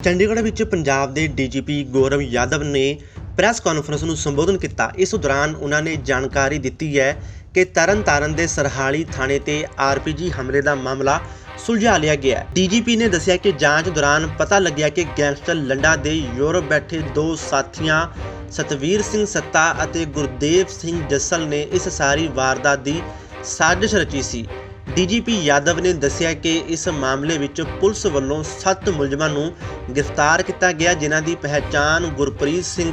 ਚੰਡੀਗੜ੍ਹ ਵਿੱਚ ਪੰਜਾਬ ਦੇ ਡੀਜੀਪੀ ਗੌਰਵ ਯਾਦਵ ਨੇ ਪ੍ਰੈਸ ਕਾਨਫਰੰਸ ਨੂੰ ਸੰਬੋਧਨ ਕੀਤਾ। ਇਸ ਦੌਰਾਨ ਉਹਨਾਂ ਨੇ ਜਾਣਕਾਰੀ ਦਿੱਤੀ ਹੈ ਕਿ ਤਰਨਤਾਰਨ ਦੇ ਸਰਹਾਲੀ ਥਾਣੇ ਤੇ ਆਰਪੀਜੀ ਹਮਲੇ ਦਾ ਮਾਮਲਾ ਸੁਲਝਾ ਲਿਆ ਗਿਆ। ਡੀਜੀਪੀ ਨੇ ਦੱਸਿਆ ਕਿ ਜਾਂਚ ਦੌਰਾਨ ਪਤਾ ਲੱਗਿਆ ਕਿ ਗੈਂਗਸਟਰ ਲੰਡਾ ਦੇ ਯੂਰਪ ਬੈਠੇ ਦੋ ਸਾਥੀਆਂ ਸਤਵੀਰ ਸਿੰਘ ਸੱਤਾ ਅਤੇ ਗੁਰਦੇਵ ਸਿੰਘ ਜੱਸਲ ਨੇ ਇਸ ਸਾਰੀ ਵਾਰਦਾਤ ਦੀ ਸਾਜ਼ਿਸ਼ ਰਚੀ ਸੀ। ਡੀਜੀਪੀ ਯਾਦਵ ਨੇ ਦੱਸਿਆ ਕਿ ਇਸ ਮਾਮਲੇ ਵਿੱਚ ਪੁਲਿਸ ਵੱਲੋਂ 7 ਮੁਲਜ਼ਮਾਂ ਨੂੰ ਗ੍ਰਿਫਤਾਰ ਕੀਤਾ ਗਿਆ, ਜਿਨ੍ਹਾਂ ਦੀ ਪਹਿਚਾਣ ਗੁਰਪ੍ਰੀਤ ਸਿੰਘ,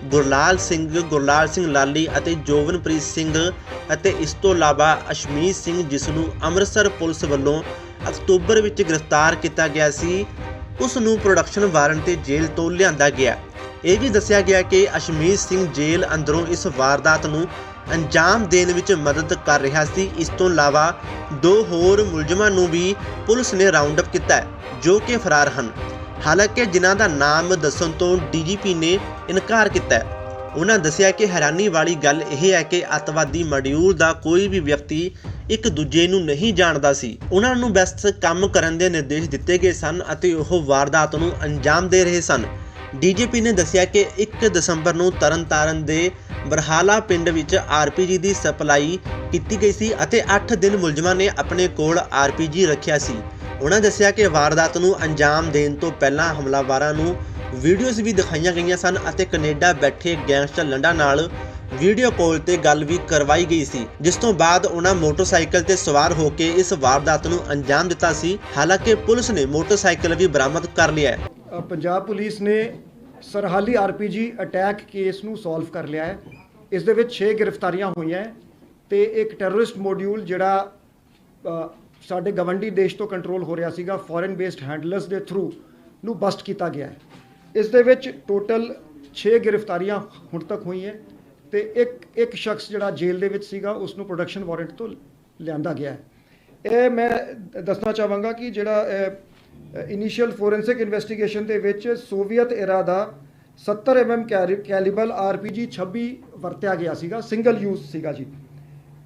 ਗੁਰਲਾਲ ਸਿੰਘ ਲਾਲੀ ਅਤੇ ਜੋਵਨਪ੍ਰੀਤ ਸਿੰਘ ਅਤੇ ਇਸ ਤੋਂ ਇਲਾਵਾ ਅਸ਼ਮੀਤ ਸਿੰਘ, ਜਿਸ ਨੂੰ ਅੰਮ੍ਰਿਤਸਰ ਪੁਲਿਸ ਵੱਲੋਂ ਅਕਤੂਬਰ ਵਿੱਚ ਗ੍ਰਿਫਤਾਰ ਕੀਤਾ ਗਿਆ ਸੀ, ਉਸ ਨੂੰ ਪ੍ਰੋਡਕਸ਼ਨ ਵਾਰੰਟ ਤੇ ਜੇਲ੍ਹ ਤੋਂ ਲਿਆਂਦਾ ਗਿਆ। ਇਹ ਵੀ ਦੱਸਿਆ ਗਿਆ ਕਿ ਅਸ਼ਮੀਤ ਸਿੰਘ ਜੇਲ੍ਹ ਅੰਦਰੋਂ ਇਸ ਵਾਰਦਾਤ ਨੂੰ ਅੰਜਾਮ ਦੇਣ ਵਿੱਚ ਮਦਦ ਕਰ ਰਿਹਾ ਸੀ। ਇਸ ਤੋਂ ਇਲਾਵਾ 2 ਹੋਰ ਮੁਲਜ਼ਮਾਂ ਨੂੰ ਵੀ ਪੁਲਿਸ ਨੇ ਰਾਉਂਡ ਅਪ ਕੀਤਾ ਹੈ, ਜੋ ਕਿ ਫਰਾਰ ਹਨ। ਹਾਲਾਂਕਿ ਜਿਨ੍ਹਾਂ ਦਾ ਨਾਮ ਦੱਸਣ ਤੋਂ ਡੀਜੀਪੀ ਨੇ ਇਨਕਾਰ ਕੀਤਾ ਹੈ। ਉਹਨਾਂ ਦੱਸਿਆ ਕਿ ਹੈਰਾਨੀ ਵਾਲੀ ਗੱਲ ਇਹ ਹੈ ਕਿ ਅੱਤਵਾਦੀ ਮੋਡਿਊਲ ਦਾ ਕੋਈ ਵੀ ਵਿਅਕਤੀ ਇੱਕ ਦੂਜੇ ਨੂੰ ਨਹੀਂ ਜਾਣਦਾ ਸੀ। ਉਹਨਾਂ ਨੂੰ ਬਸ ਕੰਮ ਕਰਨ ਦੇ ਨਿਰਦੇਸ਼ ਦਿੱਤੇ ਗਏ ਸਨ ਅਤੇ ਉਹ ਵਾਰਦਾਤ ਨੂੰ ਅੰਜਾਮ ਦੇ ਰਹੇ ਸਨ। ਡੀਜੀਪੀ ਨੇ ਦੱਸਿਆ ਕਿ 1 ਦਸੰਬਰ ਨੂੰ ਤਰਨਤਾਰਨ ਦੇ ਬਰਹਾਲਾ ਪਿੰਡ ਵਿੱਚ ਆਰਪੀਜੀ ਦੀ ਸਪਲਾਈ ਕੀਤੀ ਗਈ ਸੀ ਅਤੇ 8 ਦਿਨ ਮੁਲਜ਼ਮਾਂ ਨੇ ਆਪਣੇ ਕੋਲ ਆਰਪੀਜੀ ਰੱਖਿਆ ਸੀ। ਉਹਨਾਂ ਦੱਸਿਆ ਕਿ ਵਾਰਦਾਤ ਨੂੰ ਅੰਜਾਮ ਦੇਣ ਤੋਂ ਪਹਿਲਾਂ ਹਮਲਾਵਰਾਂ ਨੂੰ ਵੀਡੀਓਜ਼ ਵੀ ਦਿਖਾਈਆਂ ਗਈਆਂ ਸਨ ਅਤੇ ਕੈਨੇਡਾ ਬੈਠੇ ਗੈਂਗਸਟਰ ਲੰਡਾ ਨਾਲ ਵੀਡੀਓ ਕਾਲ ਤੇ ਗੱਲ ਵੀ ਕਰਵਾਈ ਗਈ ਸੀ, ਜਿਸ ਤੋਂ ਬਾਅਦ ਉਹਨਾਂ ਮੋਟਰਸਾਈਕਲ ਤੇ ਸਵਾਰ ਹੋ ਕੇ ਇਸ ਵਾਰਦਾਤ ਨੂੰ ਅੰਜਾਮ ਦਿੱਤਾ ਸੀ। ਹਾਲਾਂਕਿ ਪੁਲਿਸ ਨੇ ਮੋਟਰਸਾਈਕਲ ਵੀ ਬਰਾਮਦ ਕਰ ਲਿਆ ਹੈ। ਪੰਜਾਬ ਪੁਲਿਸ ਨੇ ਸਰਹਾਲੀ ਆਰਪੀਜੀ ਅਟੈਕ ਕੇਸ ਨੂੰ ਸੋਲਵ ਕਰ ਲਿਆ ਹੈ। ਇਸ ਦੇ ਵਿੱਚ 6 ਗ੍ਰਿਫਤਾਰੀਆਂ ਹੋਈਆਂ ਤੇ ਇੱਕ ਟੈਰਰਿਸਟ ਮੋਡਿਊਲ ਜਿਹੜਾ ਸਾਡੇ ਗਵੰਡੀ ਦੇਸ਼ ਤੋਂ ਕੰਟਰੋਲ ਹੋ ਰਿਹਾ ਸੀਗਾ ਫੋਰਨ ਬੇਸਡ ਹੈਂਡਲਰਸ ਦੇ ਥਰੂ ਨੂੰ ਬਸਟ ਕੀਤਾ ਗਿਆ ਹੈ। ਇਸ ਦੇ ਵਿੱਚ ਟੋਟਲ 6 ਗ੍ਰਿਫਤਾਰੀਆਂ ਹੁਣ ਤੱਕ ਹੋਈਆਂ ਤੇ ਇੱਕ ਸ਼ਖਸ ਜਿਹੜਾ ਜੇਲ੍ਹ ਦੇ ਵਿੱਚ ਸੀਗਾ ਉਸ ਨੂੰ ਪ੍ਰੋਡਕਸ਼ਨ ਵਾਰੰਟ ਤੋਂ ਲਿਆਂਦਾ ਗਿਆ ਹੈ। ਇਹ ਮੈਂ ਦੱਸਣਾ ਚਾਹਾਂਗਾ ਕਿ ਜਿਹੜਾ ਇਨੀਸ਼ੀਅਲ ਫੋਰੈਂਸਿਕ ਇਨਵੈਸਟੀਗੇਸ਼ਨ ਦੇ ਵਿੱਚ ਸੋਵੀਅਤ ਏਰਾ ਦਾ 70 mm ਕੈਲੀਬਰ ਆਰਪੀਜੀ 26 ਵਰਤਿਆ ਗਿਆ ਸੀਗਾ, ਸਿੰਗਲ ਯੂਜ਼ ਸੀਗਾ ਜੀ।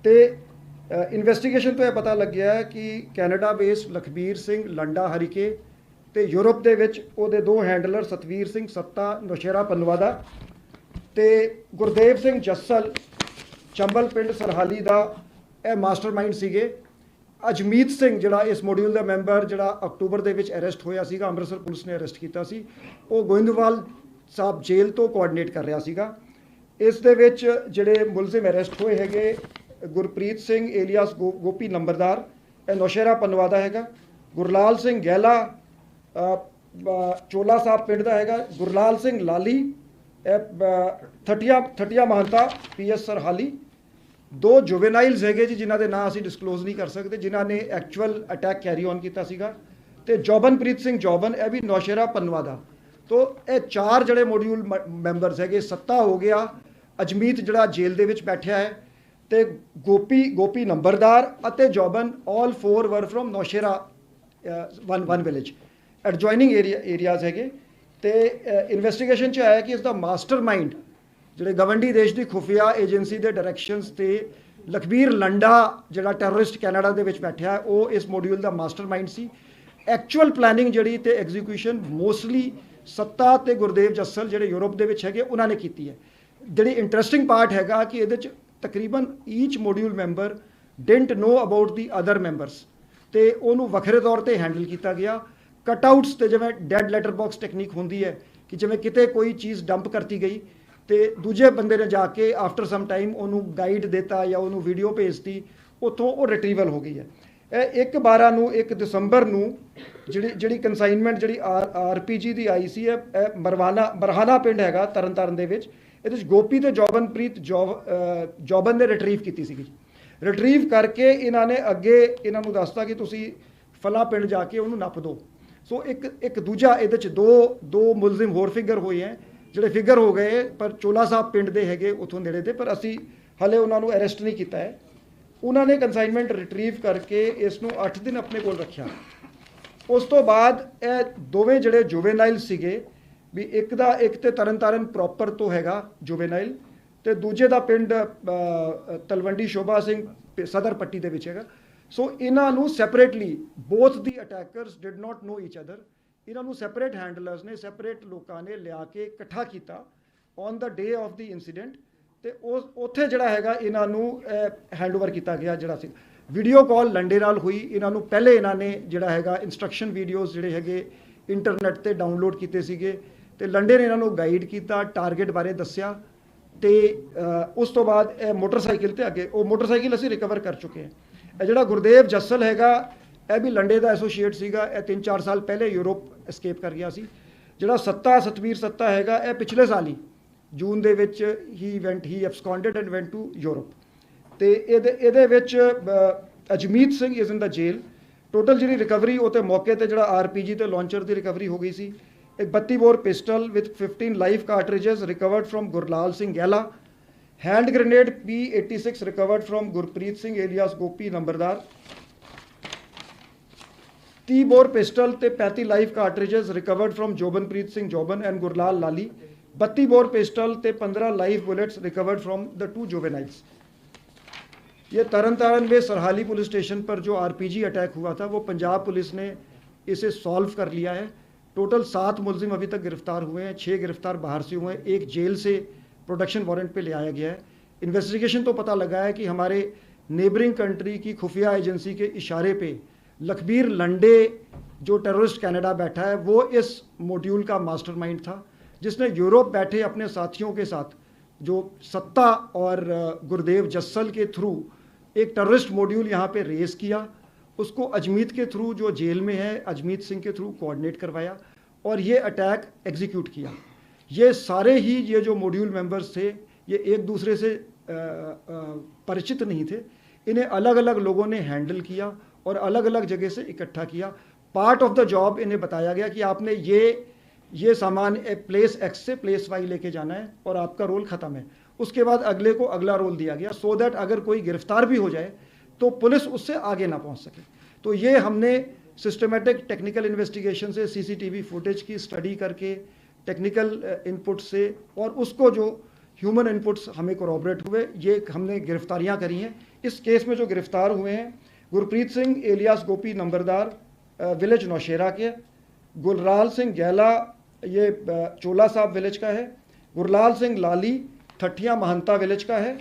ਤੇ ਇਨਵੈਸਟੀਗੇਸ਼ਨ ਤੋਂ ਇਹ ਪਤਾ ਲੱਗਿਆ ਕਿ ਕੈਨੇਡਾ ਬੇਸਡ ਲਖਬੀਰ ਸਿੰਘ ਲੰਡਾ ਹਰੀਕੇ ਤੇ ਯੂਰਪ ਦੇ ਵਿੱਚ ਉਹਦੇ 2 ਹੈਂਡਲਰ ਸਤਵੀਰ ਸਿੰਘ ਸੱਤਾ ਨੌਸ਼ੇਰਾ ਪਨਵਾਦਾ ਤੇ ਗੁਰਦੇਵ ਸਿੰਘ ਜੱਸਲ ਚੰਬਲ ਪਿੰਡ ਸਰਹਾਲੀ ਦਾ ਇਹ ਮਾਸਟਰਮਾਈਂਡ ਸੀਗੇ। ਅਜਮੀਤ ਸਿੰਘ ਜਿਹੜਾ ਇਸ ਮੋਡਿਊਲ ਦਾ ਮੈਂਬਰ ਜਿਹੜਾ ਅਕਤੂਬਰ ਦੇ ਵਿੱਚ ਅਰੈਸਟ ਹੋਇਆ ਸੀਗਾ, ਅੰਮ੍ਰਿਤਸਰ ਪੁਲਿਸ ਨੇ ਅਰੈਸਟ ਕੀਤਾ ਸੀ, ਉਹ ਗੋਇੰਦਵਾਲ ਸਾਹਿਬ ਜੇਲ੍ਹ ਤੋਂ ਕੋਆਰਡੀਨੇਟ ਕਰ ਰਿਹਾ ਸੀਗਾ। ਇਸ ਦੇ ਵਿੱਚ ਜਿਹੜੇ ਮੁਲਜ਼ਮ ਅਰੈਸਟ ਹੋਏ ਹੈਗੇ ਗੁਰਪ੍ਰੀਤ ਸਿੰਘ ਏਲੀਆਸ ਗੋਪੀ ਨੰਬਰਦਾਰ, ਇਹ ਨੌਸ਼ੇਰਾ ਪਨਵਾਦਾ ਹੈਗਾ। ਗੁਰਲਾਲ ਸਿੰਘ ਗਹਿਲਾ ਚੋਲਾ ਸਾਹਿਬ ਪਿੰਡ ਦਾ ਹੈਗਾ। ਗੁਰਲਾਲ ਸਿੰਘ ਲਾਲੀ ਥਟੀਆ ਮਹੰਤਾ ਪੀਐਸ ਸਰਹਾਲੀ। 2 ਜੁਵੇਨਾਈਲਸ ਹੈਗੇ ਜੀ, ਜਿਨ੍ਹਾਂ ਦੇ ਨਾਂ ਅਸੀਂ ਡਿਸਕਲੋਜ਼ ਨਹੀਂ ਕਰ ਸਕਦੇ, ਜਿਨ੍ਹਾਂ ਨੇ ਐਕਚੁਅਲ ਅਟੈਕ ਕੈਰੀ ਔਨ ਕੀਤਾ ਸੀਗਾ। ਤੇ ਜੋਬਨਪ੍ਰੀਤ ਸਿੰਘ ਜੋਬਨ, ਇਹ ਵੀ ਨੌਸ਼ੇਰਾ ਪਨਵਾਦਾ। ਤੋ ਇਹ 4 ਜਿਹੜੇ ਮੋਡਿਊਲ ਮੈਂਬਰਸ ਹੈਗੇ, ਸੱਤਾ ਹੋ ਗਿਆ, ਅਜਮੀਤ ਜਿਹੜਾ ਜੇਲ੍ਹ ਦੇ ਵਿੱਚ ਬੈਠਿਆ ਹੈ, ਤੇ ਗੋਪੀ ਨੰਬਰਦਾਰ ਅਤੇ ਜੋਬਨ, all 4 were from Naushera one village adjoining areas ਹੈਗੇ। ਤੇ ਇਨਵੈਸਟੀਗੇਸ਼ਨ 'ਚ ਆਇਆ ਕਿ ਇਸ ਦਾ ਮਾਸਟਰਮਾਈਂਡ ਜਿਹੜੇ ਗਵੰਡੀ ਦੇਸ਼ ਦੀ ਖੁਫੀਆ ਏਜੰਸੀ ਦੇ ਡਾਇਰੈਕਸ਼ਨਸ ਤੇ ਲਖਬੀਰ ਲੰਡਾ ਜਿਹੜਾ ਟੈਰਰਿਸਟ ਕੈਨੇਡਾ ਦੇ ਵਿੱਚ ਬੈਠਿਆ, ਉਹ ਇਸ ਮੋਡਿਊਲ ਦਾ ਮਾਸਟਰਮਾਈਂਡ ਸੀ। ਐਕਚੁਅਲ ਪਲੈਨਿੰਗ ਜਿਹੜੀ ਤੇ ਐਗਜ਼ੀਕਿਊਸ਼ਨ ਮੋਸਟਲੀ ਸੱਤਾ ਤੇ ਗੁਰਦੇਵ ਜੱਸਲ ਜਿਹੜੇ ਯੂਰਪ ਦੇ ਵਿੱਚ ਹੈਗੇ ਉਹਨਾਂ ਨੇ ਕੀਤੀ ਹੈ। ਜਿਹੜੀ ਇੰਟਰਸਟਿੰਗ ਪਾਰਟ ਹੈਗਾ ਕਿ ਇਹਦੇ 'ਚ ਤਕਰੀਬਨ each module member didn't know about the other members ਤੇ ਉਹਨੂੰ ਵੱਖਰੇ ਤੌਰ ਤੇ ਹੈਂਡਲ ਕੀਤਾ ਗਿਆ। ਕਟਆਊਟਸ ਤੇ ਜਿਵੇਂ ਡੈਡ ਲੈਟਰ ਬਾਕਸ ਟੈਕਨੀਕ ਹੁੰਦੀ ਹੈ ਕਿ ਜਿਵੇਂ ਕਿਤੇ ਕੋਈ ਚੀਜ਼ ਡੰਪ ਕਰਤੀ ਗਈ ਤੇ ਦੂਜੇ ਬੰਦੇ ਨੇ ਜਾ ਕੇ ਆਫਟਰ ਸਮ ਟਾਈਮ ਉਹਨੂੰ ਗਾਈਡ ਦਿੱਤਾ ਜਾਂ ਉਹਨੂੰ ਵੀਡੀਓ ਭੇਜਤੀ, ਉੱਥੋਂ ਉਹ ਰਿਟਰੀਵਲ ਹੋ ਗਈ ਹੈ। ਇਹ 1/12 ਨੂੰ 1 ਦਸੰਬਰ ਨੂੰ ਜਿਹੜੀ ਕੰਸਾਈਨਮੈਂਟ ਜਿਹੜੀ ਆਰਪੀਜੀ ਦੀ ਆਈ ਸੀ, ਇਹ ਬਰਹਾਲਾ ਪਿੰਡ ਹੈਗਾ ਤਰਨਤਾਰਨ ਦੇ ਵਿੱਚ। ਇਹਦੇ ਵਿੱਚ ਗੋਪੀ ਤੇ ਜੋਬਨਪ੍ਰੀਤ ਜੋਬਨ ਨੇ ਰਿਟਰੀਵ ਕੀਤੀ ਸੀਗੀ। ਰਿਟਰੀਵ ਕਰਕੇ ਇਹਨਾਂ ਨੇ ਅੱਗੇ ਇਹਨਾਂ ਨੂੰ ਦੱਸਤਾ ਕਿ ਤੁਸੀਂ ਫਲਾ ਪਿੰਡ ਜਾ ਕੇ ਉਹਨੂੰ ਨੱਪ ਦਿਓ। ਸੋ ਇੱਕ ਦੂਜਾ ਇਹਦੇ 'ਚ ਦੋ ਮੁਲਜ਼ਮ ਹੋਰ ਫਿਗਰ ਹੋਏ ਹੈ, ਜਿਹੜੇ ਫਿਗਰ ਹੋ ਗਏ ਪਰ ਚੋਲਾ ਸਾਹਿਬ ਪਿੰਡ ਦੇ ਹੈਗੇ ਉੱਥੋਂ ਨੇੜੇ ਦੇ, ਪਰ ਅਸੀਂ ਹਲੇ ਉਹਨਾਂ ਨੂੰ ਅਰੈਸਟ ਨਹੀਂ ਕੀਤਾ ਹੈ। ਉਹਨਾਂ ਨੇ ਕੰਸਾਈਨਮੈਂਟ ਰਿਟਰੀਵ ਕਰਕੇ ਇਸ ਨੂੰ 8 ਦਿਨ ਆਪਣੇ ਕੋਲ ਰੱਖਿਆ। ਉਸ ਤੋਂ ਬਾਅਦ ਇਹ ਦੋਵੇਂ ਜਿਹੜੇ ਜੁਵੇਨਾਈਲ ਸੀਗੇ ਵੀ ਇੱਕ ਤੇ ਤਰਨਤਾਰਨ ਪ੍ਰੋਪਰ ਤੋਂ ਹੈਗਾ ਜੁਵੇਨਾਈਲ ਤੇ ਦੂਜੇ ਦਾ ਪਿੰਡ ਤਲਵੰਡੀ ਸ਼ੋਭਾ ਸਿੰਘ ਸਦਰ ਪੱਟੀ ਦੇ ਵਿੱਚ ਹੈਗਾ। ਸੋ ਇਹਨਾਂ ਨੂੰ separately both the attackers did not know each other. ਇਹਨਾਂ ਨੂੰ ਸੈਪਰੇਟ ਹੈਂਡਲਰਸ ਨੇ, ਸੈਪਰੇਟ ਲੋਕਾਂ ਨੇ ਲਿਆ ਕੇ ਇਕੱਠਾ ਕੀਤਾ on the day of the incident, ਤੇ ਉਸ ਉੱਥੇ ਜਿਹੜਾ ਹੈਗਾ ਇਹਨਾਂ ਨੂੰ ਹੈਂਡਓਵਰ ਕੀਤਾ ਗਿਆ। ਜਿਹੜਾ ਸੀ ਵੀਡੀਓ ਕਾਲ ਲੰਡੇ ਨਾਲ ਹੋਈ। ਇਹਨਾਂ ਨੂੰ ਪਹਿਲੇ ਇਹਨਾਂ ਨੇ ਜਿਹੜਾ ਹੈਗਾ ਇੰਸਟਰਕਸ਼ਨ ਵੀਡੀਓਜ਼ ਜਿਹੜੇ ਹੈਗੇ ਇੰਟਰਨੈਟ ਤੇ ਡਾਊਨਲੋਡ ਕੀਤੇ ਸੀਗੇ, ਤੇ ਲੰਡੇ ਨੇ ਇਹਨਾਂ ਨੂੰ ਗਾਈਡ ਕੀਤਾ, ਟਾਰਗੇਟ ਬਾਰੇ ਦੱਸਿਆ, ਤੇ ਉਸ ਤੋਂ ਬਾਅਦ ਇਹ ਮੋਟਰਸਾਈਕਲ ਤੇ ਅੱਗੇ, ਉਹ ਮੋਟਰਸਾਈਕਲ ਅਸੀਂ ਰਿਕਵਰ ਕਰ ਚੁੱਕੇ ਹਾਂ। ਇਹ ਜਿਹੜਾ ਗੁਰਦੇਵ ਜੱਸਲ ਹੈਗਾ, ਇਹ ਵੀ ਲੰਡੇ ਦਾ ਐਸੋਸੀਏਟ ਸੀਗਾ। ਇਹ 3-4 ਸਾਲ ਪਹਿਲੇ ਯੂਰਪ ਐਸਕੇਪ ਕਰ ਗਿਆ ਸੀ। ਜਿਹੜਾ ਸਤਵੀਰ ਸੱਤਾ ਹੈਗਾ, ਇਹ ਪਿਛਲੇ ਸਾਲ ਹੀ ਜੂਨ ਦੇ ਵਿੱਚ ਹੀ absconded and went to Europe. ਤੇ ਇਹਦੇ ਵਿੱਚ Ajmeet Singh is in the jail. Total ਜਿਹੜੀ ਰਿਕਵਰੀ ਉਹ ਤੇ ਮੌਕੇ ਤੇ ਜਿਹੜਾ ਆਰਪੀਜੀ ਤੇ ਲਾਂਚਰ ਦੀ ਰਿਕਵਰੀ ਹੋ ਗਈ ਸੀ। एक 32 bore pistol with 15 live cartridges recovered from Gurlal Singh Gela, hand grenade P86 recovered from Gurpreet Singh alias Gopi Nambardar, 30 bore pistol ਤੇ 35 live cartridges recovered from Jobanpreet Singh Joban and Gurlal Lali, 32 bore pistol ਤੇ 15 live bullets recovered from the 2 juveniles। ये तरन तारण में सरहाली police station पर जो RPG attack हुआ था, वो Punjab police ने इसे सॉल्व कर लिया है। टोटल 7 मुलजिम अभी तक गिरफ्तार हुए हैं, 6 गिरफ्तार बाहर से हुए हैं, एक जेल से प्रोडक्शन वारंट पे ले आया गया है। इन्वेस्टिगेशन तो पता लगा है कि हमारे नेबरिंग कंट्री की खुफिया एजेंसी के इशारे पे लखबीर लंडे जो टेररिस्ट कनाडा बैठा है, वो इस मॉड्यूल का मास्टरमाइंड था, जिसने यूरोप बैठे अपने साथियों के साथ जो सत्ता और गुरदेव जस्सल के थ्रू एक टेररिस्ट मॉड्यूल यहाँ पे रेस किया, उसको अजमीत के थ्रू जो जेल में है, अजमीत सिंह के थ्रू कोऑर्डिनेट करवाया और ये अटैक एग्जीक्यूट किया। ये सारे ही ये जो मॉड्यूल मेंबर्स थे, ये एक दूसरे से परिचित नहीं थे। इन्हें अलग अलग लोगों ने हैंडल किया और अलग अलग जगह से इकट्ठा किया। पार्ट ऑफ द जॉब इन्हें बताया गया कि आपने ये सामान प्लेस एक्स से प्लेस वाई लेके जाना है और आपका रोल ख़त्म है। उसके बाद अगले को अगला रोल दिया गया, सो दैट अगर कोई गिरफ्तार भी हो जाए तो पुलिस उससे आगे ना पहुंच सके। तो ये हमने सिस्टमेटिक टेक्निकल इन्वेस्टिगेशन से, सीसीटीवी फुटेज की स्टडी करके, टेक्निकल इनपुट से और उसको जो ह्यूमन इनपुट्स हमें कोऑपरेट हुए, ये हमने गिरफ्तारियां करी हैं। इस केस में जो गिरफ्तार हुए हैं, गुरप्रीत सिंह एलियास गोपी नंबरदार विलेज नौशेरा के, गुरलाल सिंह गैला ये चोला साहब विलेज का है, गुरलाल सिंह लाली ठठिया महंता विलेज का है,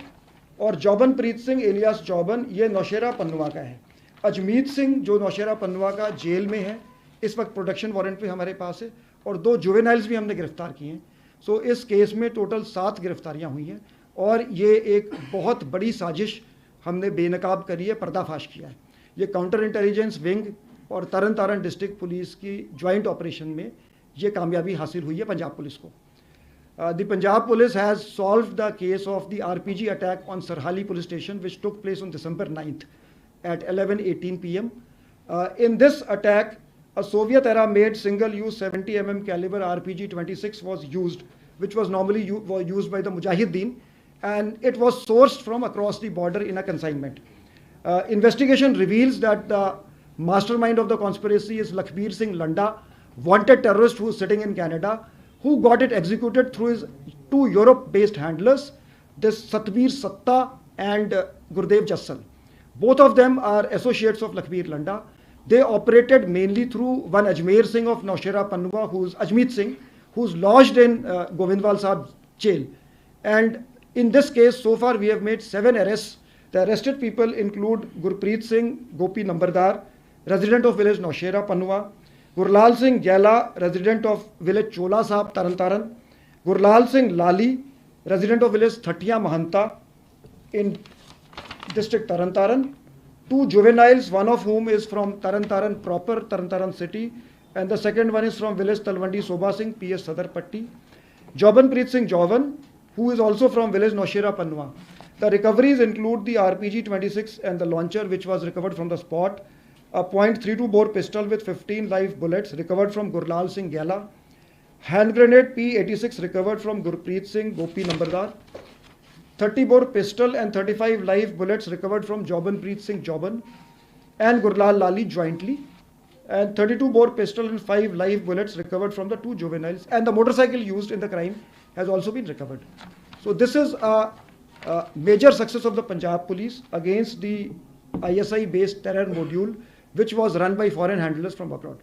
और जौबनप्रीत सिंह एलियास जौबन ये नौशेरा पन्नुआ का है। अजमीत सिंह जो नौशेरा पन्नुआ का जेल में है, इस वक्त प्रोडक्शन वारंट पे हमारे पास है, और 2 जुवेनाइल्स भी हमने गिरफ्तार किए हैं। सो इस केस में टोटल 7 गिरफ्तारियां हुई हैं और ये एक बहुत बड़ी साजिश हमने बेनकाब करी है, पर्दाफाश किया है। ये काउंटर इंटेलिजेंस विंग और तरन तारण डिस्ट्रिक्ट पुलिस की ज्वाइंट ऑपरेशन में ये कामयाबी हासिल हुई है पंजाब पुलिस को। The Punjab Police has solved the case of the RPG attack on Sarhali police station, which took place on December 9th at 11:18 p.m. In this attack, a Soviet-era made single-use 70 mm caliber RPG 26 was used, which was normally used by the Mujahideen, and it was sourced from across the border in a consignment. Investigation reveals that the mastermind of the conspiracy is Lakhbir Singh Landa, wanted terrorist who is sitting in Canada, who got it executed through his 2 Europe-based handlers, this Satvir Satta and Gurdev Jassal. Both of them are associates of Lakhbir Landa. They operated mainly through one Ajmer Singh of Naushera Pannua, who's Ajmeet Singh, who's lodged in Govindwal Sahib jail. And in this case, so far we have made 7 arrests. The arrested people include Gurpreet Singh Gopi Nambardar, resident of village Naushera Pannua, Gurlal Singh Gaila resident of village Chola Sahib Tarn Taran, Gurlal Singh Lali resident of village Thathia Mahanta in district Tarn Taran, 2 juveniles, one of whom is from Taran Taran proper, Taran Taran city, and the second one is from village Talwandi Soba Singh, PS Sadar Patti, Jobanpreet Singh Jovan, who is also from village Naushera Pannua. The recoveries include the RPG 26 and the launcher, which was recovered from the spot, a .32 bore pistol with 15 live bullets recovered from Gurlal Singh Gela, hand grenade P86 recovered from Gurpreet Singh Gopi Nambardar, 30 bore pistol and 35 live bullets recovered from Jobanpreet Singh Joban and Gurlal Lali jointly, and 32 bore pistol and 5 live bullets recovered from the 2 juveniles, and the motorcycle used in the crime has also been recovered. So this is a major success of the Punjab Police against the ISI based terror module which was run by foreign handlers from abroad.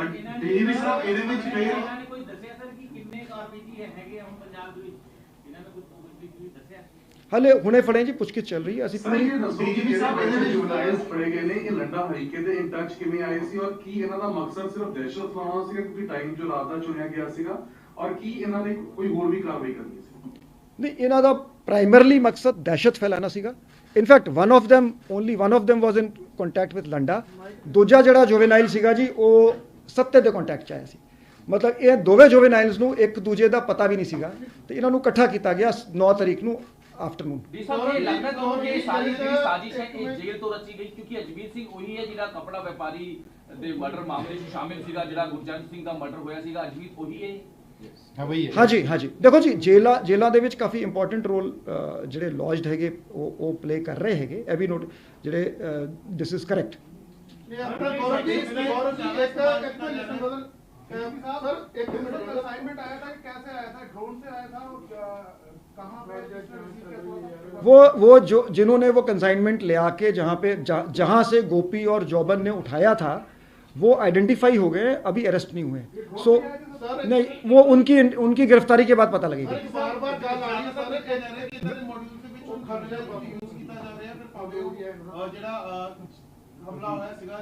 DGP ਸਾਹਿਬ ਇਹਦੇ ਵਿੱਚ ਫਿਰ ਇਹਨਾਂ ਨੇ ਕੋਈ ਦੱਸਿਆ sir ਕਿ ਕਿੰਨੇ RPG ਹੈਗੇ ਆ ਹੁਣ ਪੰਜਾਬ ਦੇ ਵਿੱਚ ਇਹਨਾਂ ਨੇ ਕੋਈ ਦੱਸਿਆ ਹਾਲੇ ਹੁਣੇ ਫੜੇ ਜੀ ਪੁੱਛਗਿੱਛ ਚੱਲ ਰਹੀ ਹੈ ਅਸੀਂ ਸਰ ਇਹ ਦੱਸੋ ਡੀਜੀਪੀ ਸਾਹਿਬ ਇਹਦੇ ਵਿੱਚ ਜੁਵਨਾਈਲਸ ਫੜੇ ਗਏ ਨੇ ਇਹ ਲੰਡਾ ਹਰੀਕੇ ਦੇ ਇਨ ਟੱਚ ਕਿਵੇਂ ਆਏ ਸੀ ਔਰ ਕੀ ਇਹਨਾਂ ਦਾ ਮਕਸਦ ਸਿਰਫ ਦਹਿਸ਼ਤ ਫੈਲਾਉਣਾ ਸੀਗਾ ਕਿਉਂਕਿ ਟਾਈਮ ਜੋ ਰਾਤ ਦਾ ਚੁਣਿਆ ਗਿਆ ਸੀਗਾ ਔਰ ਕੀ ਇਹਨਾਂ ਨੇ ਕੋਈ ਹੋਰ ਵੀ ਕਾਰਵਾਈ ਕਰਨੀ ਸੀ? ਨਹੀਂ, ਇਹਨਾਂ ਦਾ ਪ੍ਰਾਇਮਰਲੀ ਮਕਸਦ ਦਹਿਸ਼ਤ ਫੈਲਾਉਣਾ ਸੀਗਾ। In fact only one of them was in contact with Landa. ਦੂਜਾ ਜਿਹੜਾ ਜੁਵੇਨਾਈਲ ਸੀਗਾ ਜੀ ਉਹ ਸੱਤੇ ਦੇ ਕੰਟੈਕਟ 'ਚ ਆਇਆ ਸੀ। ਮਤਲਬ ਇਹ ਦੋਵੇਂ ਜੁਵੇਨਾਈਲਸ ਨੂੰ ਇੱਕ ਦੂਜੇ ਦਾ ਪਤਾ ਵੀ ਨਹੀਂ ਸੀਗਾ ਤੇ ਇਹਨਾਂ ਨੂੰ ਇਕੱਠਾ ਕੀਤਾ ਗਿਆ 9 ਤਰੀਕ ਨੂੰ आफ्टरनून। ਇਹ ਲੱਗਦਾ ਤੁਹਾਨੂੰ ਕਿ ਸਾਰੀ ਜਿਹੜੀ ਸਾਜ਼ਿਸ਼ ਹੈ ਇਹ ਜੇਲ੍ਹ ਤੋਂ ਰਚੀ ਗਈ ਕਿਉਂਕਿ ਅਜਮੀਰ ਸਿੰਘ ਉਹੀ ਹੈ ਜਿਹੜਾ ਕਪੜਾ ਵਪਾਰੀ ਦੇ ਮਰਡਰ ਮਾਮਲੇ 'ਚ ਸ਼ਾਮਿਲ ਸੀਗਾ, ਜਿਹੜਾ ਗੁਰਜੰਟ ਸਿੰਘ ਦਾ ਮਰਡਰ ਹੋਇਆ ਸੀਗਾ, ਅਜਮੀਰ ਉਹੀ ਹੈ। ਹਾਂਜੀ ਦੇਖੋ ਜੀ ਜੇਲਾਂ ਦੇ ਵਿੱਚ ਕਾਫੀ ਇੰਪੋਰਟੈਂਟ ਰੋਲ ਜਿਹੜੇ ਲੌਜਡ ਹੈਗੇ ਉਹ ਪਲੇ ਕਰ ਰਹੇ ਹੈਗੇ। ਇਹ ਵੀ ਨੋਟ ਜਿਹੜੇ ਦਿਸ ਇਜ਼ ਕਰੈਕਟ। सर एक मिनट असाइनमेंट आया था कि कैसे आया था, ड्रोन से आया था और कहां पे वो जो जिन्होंने वो कंसाइनमेंट ले आके जहां से गोपी और जौबन ने उठाया था वो आइडेंटिफाई हो गए, अभी अरेस्ट नहीं हुए। सो नहीं, वो उनकी गिरफ्तारी के बाद पता लगेगा। बार-बार गल आ रही है सर कि जैसे कि इधर मॉड्यूल ਦੇ ਵਿੱਚ ਖਰਚਾ ਯੂਜ਼ ਕੀਤਾ ਜਾ ਰਿਹਾ ਫਿਰ ਪਾਵੇ ਜਿਹੜਾ ਹਮਲਾ ਹੋਇਆ ਸੀਗਾ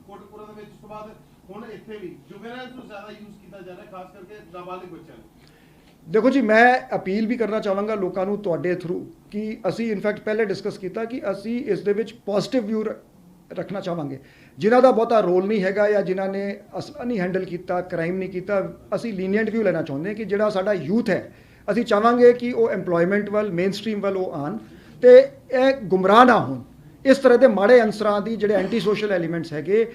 ਕੋਟਕਪੂਰਾ ਦੇ ਵਿੱਚ, ਉਸ ਤੋਂ ਬਾਅਦ ਹੁਣ ਇੱਥੇ ਵੀ ਜੁਵੇਨਾਈਲ ਤੋਂ ਜ਼ਿਆਦਾ ਯੂਜ਼ ਕੀਤਾ ਜਾ ਰਿਹਾ, ਖਾਸ ਕਰਕੇ ਨਾਬਾਲਿਗ ਬੱਚਿਆਂ ਨੂੰ। ਦੇਖੋ ਜੀ, ਮੈਂ ਅਪੀਲ ਵੀ ਕਰਨਾ ਚਾਹਾਂਗਾ ਲੋਕਾਂ ਨੂੰ ਤੁਹਾਡੇ ਥਰੂ ਕਿ ਅਸੀਂ ਇਨਫੈਕਟ ਪਹਿਲੇ ਡਿਸਕਸ ਕੀਤਾ ਕਿ ਅਸੀਂ ਇਸ ਦੇ ਵਿੱਚ ਪੋਜ਼ਿਟਿਵ ਵਿਊ ਰੱਖਣਾ ਚਾਹਾਂਗੇ। ਜਿਨ੍ਹਾਂ ਦਾ ਬਹੁਤਾ ਰੋਲ ਨਹੀਂ ਹੈਗਾ ਜਾਂ ਜਿਨ੍ਹਾਂ ਨੇ ਅਸਲਾ ਨਹੀਂ ਹੈਂਡਲ ਕੀਤਾ, ਕ੍ਰਾਈਮ ਨਹੀਂ ਕੀਤਾ, ਅਸੀਂ ਲੀਨੀਅੰਟ ਵਿਊ ਲੈਣਾ ਚਾਹੁੰਦੇ ਹਾਂ ਕਿ ਜਿਹੜਾ ਸਾਡਾ ਯੂਥ ਹੈ ਅਸੀਂ ਚਾਹਾਂਗੇ ਕਿ ਉਹ ਐਮਪਲੋਇਮੈਂਟ ਵੱਲ, ਮੇਨ ਸਟਰੀਮ ਵੱਲ ਉਹ ਆਉਣ ਤੇ ਇਹ ਗੁੰਮਰਾਹ ਨਾ ਹੋਣ ਇਸ ਤਰ੍ਹਾਂ ਦੇ ਮਾੜੇ ਅਨਸਰਾਂ ਦੀ ਜਿਹੜੇ ਐਂਟੀ ਸੋਸ਼ਲ ਐਲੀਮੈਂਟਸ ਹੈਗੇ।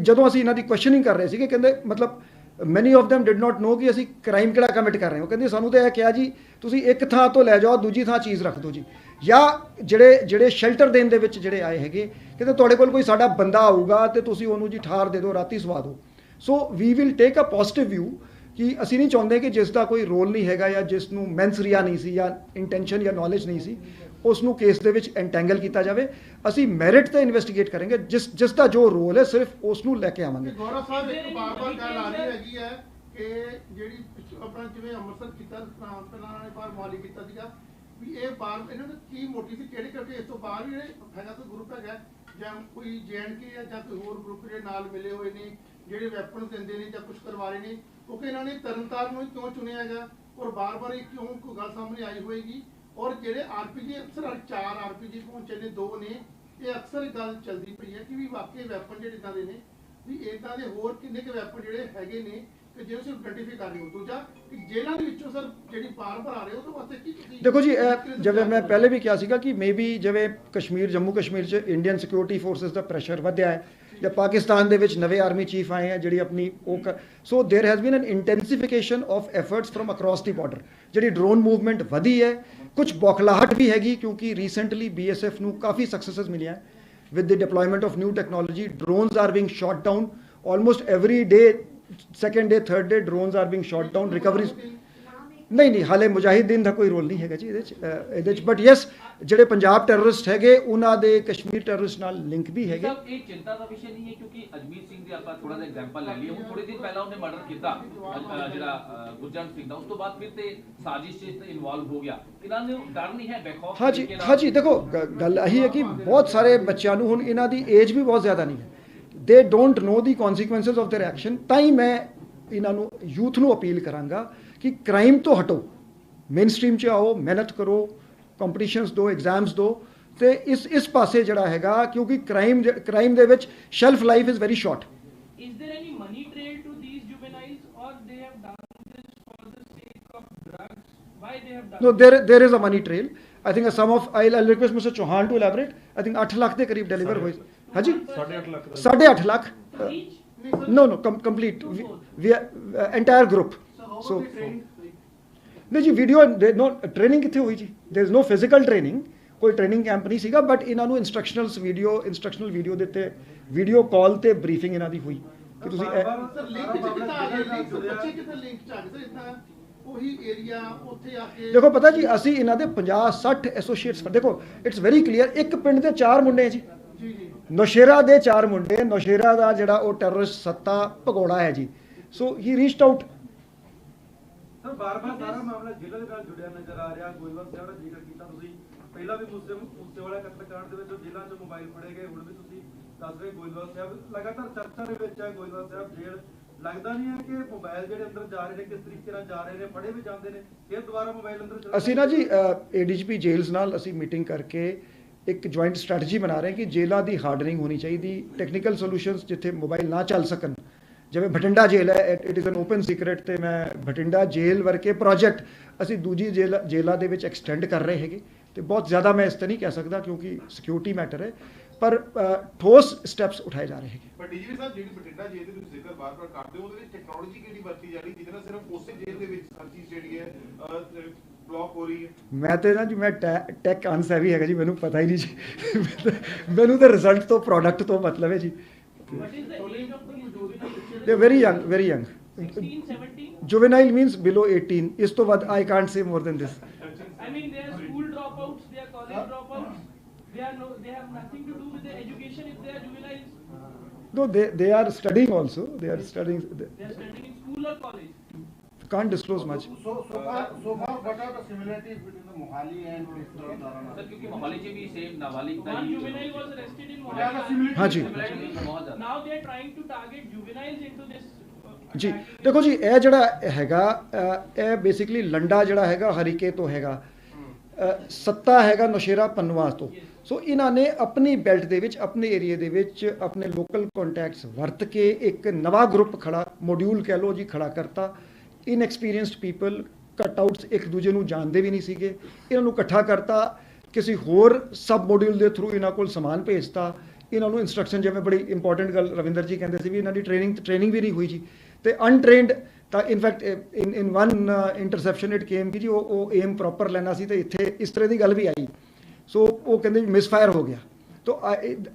ਜਦੋਂ ਅਸੀਂ ਇਹਨਾਂ ਦੀ ਕੁਐਸਚਨਿੰਗ ਕਰ ਰਹੇ ਸੀਗੇ ਕਹਿੰਦੇ ਮਤਲਬ ਮੈਨੀ of them did not know ਕਿ ਅਸੀਂ ਕ੍ਰਾਈਮ ਕਿਹੜਾ ਕਮਿਟ ਕਰ ਰਹੇ ਹਾਂ। ਕਹਿੰਦੇ ਸਾਨੂੰ ਤਾਂ ਇਹ ਕਿਹਾ ਜੀ ਤੁਸੀਂ ਇੱਕ ਥਾਂ ਤੋਂ ਲੈ ਜਾਓ ਦੂਜੀ ਥਾਂ ਚੀਜ਼ ਰੱਖ ਦਿਓ ਜੀ, ਜਾਂ ਜਿਹੜੇ ਸ਼ੈਲਟਰ ਦੇਣ ਦੇ ਵਿੱਚ ਜਿਹੜੇ ਆਏ ਹੈਗੇ ਕਹਿੰਦੇ ਤੁਹਾਡੇ ਕੋਲ ਕੋਈ ਸਾਡਾ ਬੰਦਾ ਆਊਗਾ ਤੇ ਤੁਸੀਂ ਉਹਨੂੰ ਜੀ ਠਾਰ ਦੇ ਦਿਓ, ਰਾਤੀ ਸਵਾ ਦਿਓ। So we will take a positive view ਕਿ ਅਸੀਂ ਨਹੀਂ ਚਾਹੁੰਦੇ ਕਿ ਜਿਸ ਦਾ ਕੋਈ ਰੋਲ ਨਹੀਂ ਹੈਗਾ ਜਾਂ ਜਿਸ ਨੂੰ ਮੈਂਸਰੀਆ ਨਹੀਂ ਸੀ ਜਾਂ ਇੰਟੈਂਸ਼ਨ ਜਾਂ ਨੌਲੇਜ ਨਹੀਂ ਸੀ ਉਸ ਨੂੰ ਕੇਸ ਦੇ ਵਿੱਚ ਐਂਟੈਂਗਲ ਕੀਤਾ ਜਾਵੇ। ਅਸੀਂ ਮੈਰਿਟ ਤੇ ਇਨਵੈਸਟੀਗੇਟ ਕਰਾਂਗੇ, ਜਿਸ ਦਾ ਜੋ ਰੋਲ ਹੈ ਸਿਰਫ ਉਸ ਨੂੰ ਲੈ ਕੇ ਆਵਾਂਗੇ। ਗੌਰਵ ਸਾਹਿਬ ਇੱਕ ਬਾਰ-ਬਾਰ ਗੱਲ ਆ ਰਹੀ ਹੈਗੀ ਹੈ ਕਿ ਜਿਹੜੀ ਆਪਣਾ ਜਿਵੇਂ ਅੰਮ੍ਰਿਤਸਰ ਕੀਤਾ ਪਹਿਲਾਂ ਨੇ ਬਾਰ ਮੋਹਾਲੀ ਕੀਤਾ ਸੀਗਾ ਵੀ ਇਹ ਬਾਰ ਇਹਨਾਂ ਦਾ ਕੀ ਮੋਟਿਵ ਸੀ, ਕਿਹੜੇ ਕਰਕੇ ਇਸ ਤੋਂ ਬਾਹਰ ਵੀ ਜਿਹੜੇ ਹੈਗਾ ਕੋਈ ਗਰੁੱਪ ਹੈਗਾ ਜਾਂ ਕੋਈ JNK ਜਾਂ ਕੋਈ ਹੋਰ ਗਰੁੱਪ ਜਿਹੜੇ ਨਾਲ ਮਿਲੇ ਹੋਏ ਨੇ ਜਿਹੜੇ ਵੈਪਨਸ ਦਿੰਦੇ ਨੇ ਜਾਂ ਕੁਝ ਕਰਵਾ ਰਹੇ ਨੇ, ਕਿਉਂਕਿ ਇਹਨਾਂ ਨੇ ਤਰਨਤਾਰਨ ਨੂੰ ਕਿਉਂ ਚੁਣਿਆ ਹੈਗਾ ਔਰ ਬਾਰ-ਬਾਰ ਇਹ ਕਿਉਂ ਕੋਈ ਗੱਲ ਸਾਹਮਣੇ ਆਈ ਹੋਏਗੀ ਔਰ ਜਿਹੜੇ RPG ਅਕਸਰ 4 RPG ਪਹੁੰਚੇ ਨੇ 2 ਨੇ, ਇਹ ਅਕਸਰ ਇਹ ਗੱਲ ਚੱਲਦੀ ਪਈ ਹੈ ਕਿ ਵੀ ਵਾਕਈ ਵੈਪਨ ਜਿਹੜੇ ਇਦਾਂ ਦੇ ਨੇ ਵੀ ਇਦਾਂ ਦੇ ਹੋਰ ਕਿੰਨੇ ਕੁ ਵੈਪਨ ਜਿਹੜੇ ਹੈਗੇ ਨੇ ਕਿ ਜੇ ਤੁਸੀਂ ਆਇਡੈਂਟੀਫਾਈ ਕਰ ਰਹੇ ਹੋ। ਦੂਜਾ ਕਿ ਜੇਲ੍ਹਾਂ ਦੇ ਵਿੱਚੋਂ ਸਰ ਜਿਹੜੀ ਪਾਰ ਭਰਾ ਰਹੇ ਹੋ ਉਹਦੇ ਵਾਸਤੇ ਕੀ ਤੁਸੀਂ ਦੇਖੋ ਜੀ, ਜਿਵੇਂ ਮੈਂ ਪਹਿਲੇ ਵੀ ਕਿਹਾ ਸੀਗਾ ਕਿ ਮੇਬੀ ਜਿਵੇਂ ਜੰਮੂ ਕਸ਼ਮੀਰ 'ਚ ਇੰਡੀਅਨ ਸਿਕਿਉਰਿਟੀ ਫੋਰਸਿਸ ਦਾ ਪ੍ਰੈਸ਼ਰ ਵਧਿਆ ਹੈ ਜਾਂ ਪਾਕਿਸਤਾਨ ਦੇ ਵਿੱਚ ਨਵੇਂ ਆਰਮੀ ਚੀਫ ਆਏ ਹੈ ਜਿਹੜੀ ਆਪਣੀ so there has been an intensification of efforts from across the border. ਜਿਹੜੀ ਡਰੋਨ ਮੂਵਮੈਂਟ ਵਧੀ ਹੈ, ਕੁਝ ਬੌਖਲਾਹਟ ਵੀ ਹੈਗੀ ਕਿਉਂਕਿ ਰੀਸੈਂਟਲੀ BSF ਨੂੰ ਕਾਫੀ ਸਕਸੈਸਸ ਮਿਲਿਆ with the deployment of new technology. Drones R being shot down almost every day, second day, third day drones are being shot down, recoveries ਨਹੀਂ ਹਾਲੇ ਮੁਜਾਹਿਦੀਨ ਦਾ ਕੋਈ ਰੋਲ ਨਹੀਂ ਹੈਗਾ ਜੀ ਇਹਦੇ 'ਚ ਬਟ ਯੈਸ ਜਿਹੜੇ ਪੰਜਾਬ ਟੈਰਰਿਸਟ ਹੈਗੇ ਉਹਨਾਂ ਦੇ ਕਸ਼ਮੀਰ ਟੈਰਰਿਸਟ ਨਾਲ ਲਿੰਕ ਵੀ ਹੈਗੇ। ਇਹ ਚਿੰਤਾ ਦਾ ਵਿਸ਼ਾ ਨਹੀਂ ਹੈ ਕਿਉਂਕਿ ਅਜਮੀਰ ਸਿੰਘ ਦੇ ਆਪਾਂ ਥੋੜਾ ਜਿਹਾ ਐਗਜ਼ਾਮਪਲ ਲੈ ਲਈਏ। ਹੁਣ ਥੋੜੇ ਦਿਨ ਪਹਿਲਾਂ ਉਹਨੇ ਮਰਡਰ ਕੀਤਾ ਜਿਹੜਾ ਗੁਰਜੰਟ ਸਿੰਘ ਦਾ, ਉਸ ਤੋਂ ਬਾਅਦ ਫਿਰ ਤੇ ਸਾਜ਼ਿਸ਼ 'ਚ ਇਨਵੋਲਵ ਹੋ ਗਿਆ। ਇਹਨਾਂ ਨੂੰ ਡਰ ਨਹੀਂ ਹੈ ਬੇਖੌਫ? ਹਾਂਜੀ ਦੇਖੋ ਗੱਲ ਇਹੀ ਹੈ ਕਿ ਬਹੁਤ ਸਾਰੇ ਬੱਚਿਆਂ ਨੂੰ ਹੁਣ ਇਹਨਾਂ ਦੀ ਏਜ ਵੀ ਬਹੁਤ ਜ਼ਿਆਦਾ ਨਹੀਂ ਹੈ, ਦੇ don't know the ਕੌਨਸੀਕੁਐਂਸਿਸ of there action. ਤਾਂ ਹੀ ਮੈਂ ਇਹਨਾਂ ਨੂੰ ਯੂਥ ਨੂੰ ਅਪੀਲ ਕਰਾਂਗਾ ਕਿ ਕ੍ਰਾਈਮ ਤੋਂ ਹਟੋ, ਮੇਨ ਸਟਰੀਮ 'ਚ ਆਓ, ਮਿਹਨਤ ਕਰੋ, ਕੰਪੀਟੀਸ਼ਨਸ ਦਿਓ, ਐਗਜ਼ਾਮਸ ਦਿਓ ਤੇ ਇਸ ਪਾਸੇ ਜਿਹੜਾ ਹੈਗਾ ਕਿਉਂਕਿ ਕ੍ਰਾਈਮ ਦੇ ਵਿੱਚ shelf life is very short. Is there any money trail to these juveniles or they have done this for the sake of drugs? Why they have done No, there is a money trail. I think a sum of I'll request Mr. Chauhan to elaborate. I think 8 lakh ਦੇ ਕਰੀਬ deliver ਹੋਏ। ਹਾਂਜੀ 8.5 lakh each? no complete we entire group so ਨਹੀਂ ਜੀ video no training ਕਿੱਥੇ ਹੋਈ ਜੀ, there is no physical training, ਕੋਈ ਟ੍ਰੇਨਿੰਗ ਕੈਂਪ ਨਹੀਂ ਸੀਗਾ ਬਟ ਇਹਨਾਂ ਨੂੰ ਇੰਸਟਰਕਸ਼ਨਲ ਵੀਡੀਓ ਦਿੱਤੇ, ਵੀਡੀਓ ਕਾਲ ਤੇ ਬਰੀਫਿੰਗ ਇਹਨਾਂ ਦੀ ਹੋਈ ਕਿ ਤੁਸੀਂ ਸਰ ਲਿੰਕ ਚ ਕਿੱਥੇ ਆ ਗਏ, ਬੱਚੇ ਕਿੱਥੇ ਲਿੰਕ ਚ ਆ ਗਏ ਸਰ ਇਦਾਂ ਉਹੀ ਏਰੀਆ ਉੱਥੇ ਆ ਕੇ? ਦੇਖੋ ਪਤਾ ਜੀ ਅਸੀਂ ਇਹਨਾਂ ਦੇ 50-60 ਐਸੋਸੀਏਟਸ ਦੇਖੋ ਇਟਸ ਵੈਰੀ ਕਲੀਅਰ, ਇੱਕ ਪਿੰਡ ਦੇ 4 ਮੁੰਡੇ ਜੀ ਨੌਸ਼ੇਰਾ ਦੇ 4 ਮੁੰਡੇ, ਨੌਸ਼ੇਰਾ ਦਾ ਜਿਹੜਾ ਉਹ ਟੈਰਰਿਸਟ ਸੱਤਾ ਭਗੌੜਾ ਹੈ ਜੀ, ਸੋ ਹੀ ਰੀਚਡ ਆਊਟ। ਸਰ ਬਾਰ-ਬਾਰ ਸਾਰਾ ਮਾਮਲਾ ਜ਼ਿਲ੍ਹਾ ਦੇ ਨਾਲ ਜੁੜਿਆ ਨਜ਼ਰ ਆ ਰਿਹਾ। ਗੋਇੰਦਵਾਲ ਸਾਹਿਬ ਦਾ ਜ਼ਿਕਰ ਕੀਤਾ ਤੁਸੀਂ, ਪਹਿਲਾਂ ਵੀ ਮੂਸੇਵਾਲਾ ਕਤਲकांड ਦੇ ਵਿੱਚ ਜ਼ਿਲ੍ਹਾ 'ਚ ਮੋਬਾਈਲ ਫੜੇ ਗਏ, ਹੁਣ ਵੀ ਤੁਸੀਂ ਦੱਸ ਰਹੇ ਗੋਇੰਦਵਾਲ ਸਾਹਿਬ ਲਗਾਤਾਰ ਚਰਚਾ ਦੇ ਵਿੱਚ ਹੈ। ਗੋਇੰਦਵਾਲ ਸਾਹਿਬ ਜੇਲ੍ਹ, ਲੱਗਦਾ ਨਹੀਂ ਹੈ ਕਿ ਮੋਬਾਈਲ ਜਿਹੜੇ ਅੰਦਰ ਜਾ ਰਹੇ ਨੇ ਕਿਸ ਤਰੀਕੇ ਨਾਲ ਜਾ ਰਹੇ ਨੇ, ਫੜੇ ਵੀ ਜਾਂਦੇ ਨੇ, ਫਿਰ ਦੁਬਾਰਾ ਮੋਬਾਈਲ ਅੰਦਰ ਚਲੇ ਅਸੀਂ ਨਾ ਜੀ ADGP ਜੇਲ੍ਸ ਨਾਲ ਅਸੀਂ ਮੀਟਿੰਗ ਕਰਕੇ ਇੱਕ ਜੁਆਇੰਟ ਸਟ੍ਰੈਟਜੀ ਬਣਾ ਰਹੇ ਕਿ ਜੇਲ੍ਹਾਂ ਦੀ ਹਾਰਡਨਿੰਗ ਹੋਣੀ ਚਾਹੀਦੀ, ਟੈਕਨੀਕਲ ਸੋਲੂਸ਼ਨਸ ਜਿੱਥੇ ਮੋਬਾਈਲ ਨਾ ਚੱਲ ਸਕਣ, ਜਿਵੇਂ ਬਠਿੰਡਾ ਜੇਲ੍ਹ ਹੈ, it is an open secret, ਤੇ ਮੈਂ ਬਠਿੰਡਾ ਜੇਲ੍ਹ ਵਰਗੇ ਪ੍ਰੋਜੈਕਟ ਅਸੀਂ ਦੂਜੀ ਜੇਲ੍ਹਾਂ ਦੇ ਵਿੱਚ ਐਕਸਟੈਂਡ ਕਰ ਰਹੇ ਹੈਗੇ, ਤੇ ਬਹੁਤ ਜ਼ਿਆਦਾ ਮੈਂ ਇਸ ਤੇ ਨਹੀਂ ਕਹਿ ਸਕਦਾ ਕਿਉਂਕਿ ਸਿਕਿਉਰਿਟੀ ਮੈਟਰ ਹੈ, ਪਰ ਠੋਸ ਸਟੈਪਸ ਉਠਾਏ ਜਾ ਰਹੇ ਹੈਗੇ। ਪਰ ਡੀਜੀਪੀ ਸਾਹਿਬ ਜਿਹੜੀ ਬਠਿੰਡਾ ਜੇਲ੍ਹ ਦੇ ਤੁਸੀਂ ਜ਼ਿਕਰ ਬਾਰ-ਬਾਰ ਕਰਦੇ ਹੋ, ਉਹਦੇ ਵਿੱਚ ਟੈਕਨੋਲੋਜੀ ਕਿਹੜੀ ਵਰਤੀ ਜਾ ਰਹੀ ਜਿਹਦੇ ਨਾਲ ਸਿਰਫ ਉਸੇ ਜੇਲ੍ਹ ਦੇ ਵਿੱਚ ਹਰ ਚੀਜ਼ ਜਿਹੜੀ ਹੈ ਬਲੌਕ ਹੋ ਰਹੀ ਹੈ? ਮੈਂ ਤੇ ਨਾ ਜੀ ਮੈਂ ਟੈਕ ਅਨਸੈਵੀ ਹੈਗਾ ਜੀ, ਮੈਨੂੰ ਪਤਾ ਹੀ ਨਹੀਂ ਜੀ ਮੈਨੂੰ ਤਾਂ ਰਿਜ਼ਲਟ ਤੋਂ ਪ੍ਰੋਡਕਟ ਤੋਂ ਮਤਲਬ ਹੈ ਜੀ। What is the age of the juvenile? ਦੇ very young, very young. 16, 17? Juvenile means below 18, ਇਸ ਤੋਂ ਵੱਧ I can't say more than this. I mean, they are school dropouts, they are college dropouts. They have nothing to do with their education if they are juveniles. No, they are studying also. They are studying. They are studying in school or college. Can't disclose much. So far, what are the similarities between the Mohali and Tarana? Sir क्योंकि मोहाली से भी same नाबालिग था One he juvenile was arrested in What are the Mohali. हाँ जी। Similarity बहुत ज्यादा। Now they are trying to target juveniles into this. ਜੀ ਦੇਖੋ ਜੀ, ਇਹ ਜਿਹੜਾ ਹੈਗਾ ਇਹ ਬੇਸਿਕਲੀ ਲੰਡਾ ਜਿਹੜਾ ਹੈਗਾ ਹਰੀਕੇ ਤੋਂ ਹੈਗਾ, ਸੱਤਾ ਹੈਗਾ ਨੌਸ਼ੇਰਾ ਪਨਵਾਸ ਤੋਂ। ਸੋ ਇਹਨਾਂ ਨੇ ਆਪਣੀ ਬੈਲਟ ਦੇ ਵਿੱਚ, ਆਪਣੇ ਏਰੀਏ ਦੇ ਵਿੱਚ ਆਪਣੇ ਲੋਕਲ ਕੰਟੈਕਟਸ ਵਰਤ ਕੇ ਇੱਕ ਨਵਾਂ ਗਰੁੱਪ ਖੜਾ, ਮੋਡਿਊਲ ਕਹਿ ਲਓ ਜੀ, ਖੜਾ ਕਰਤਾ। ਇਨਐਕਸਪੀਰੀਅੰਸਡ ਪੀਪਲ, ਕੱਟ ਆਊਟਸ, ਇੱਕ ਦੂਜੇ ਨੂੰ ਜਾਣਦੇ ਵੀ ਨਹੀਂ ਸੀਗੇ, ਇਹਨਾਂ ਨੂੰ ਇਕੱਠਾ ਕਰਤਾ, ਕਿਸੇ ਹੋਰ ਸਬ ਮੋਡਿਊਲ ਦੇ ਥਰੂ ਇਹਨਾਂ ਕੋਲ ਸਮਾਨ ਭੇਜਤਾ, ਇਹਨਾਂ ਨੂੰ ਇੰਸਟਰਕਸ਼ਨ, ਜਿਵੇਂ ਬੜੀ ਇੰਪੋਰਟੈਂਟ ਗੱਲ ਰਵਿੰਦਰ ਜੀ ਕਹਿੰਦੇ ਸੀ ਵੀ ਇਹਨਾਂ ਦੀ ਟ੍ਰੇਨਿੰਗ ਵੀ ਨਹੀਂ ਹੋਈ ਜੀ, ਤੇ ਅਨਟ੍ਰੇਨਡ ਤਾਂ in fact in one interception it came ਕਿ ਜੀ ਉਹ ਏਮ ਪ੍ਰੋਪਰ ਲੈਣਾ ਸੀ, ਤੇ ਇੱਥੇ ਇਸ ਤਰ੍ਹਾਂ ਦੀ ਗੱਲ ਵੀ ਆਈ। ਸੋ ਉਹ ਕਹਿੰਦੇ ਮਿਸਫਾਇਰ ਹੋ ਗਿਆ। ਤੋ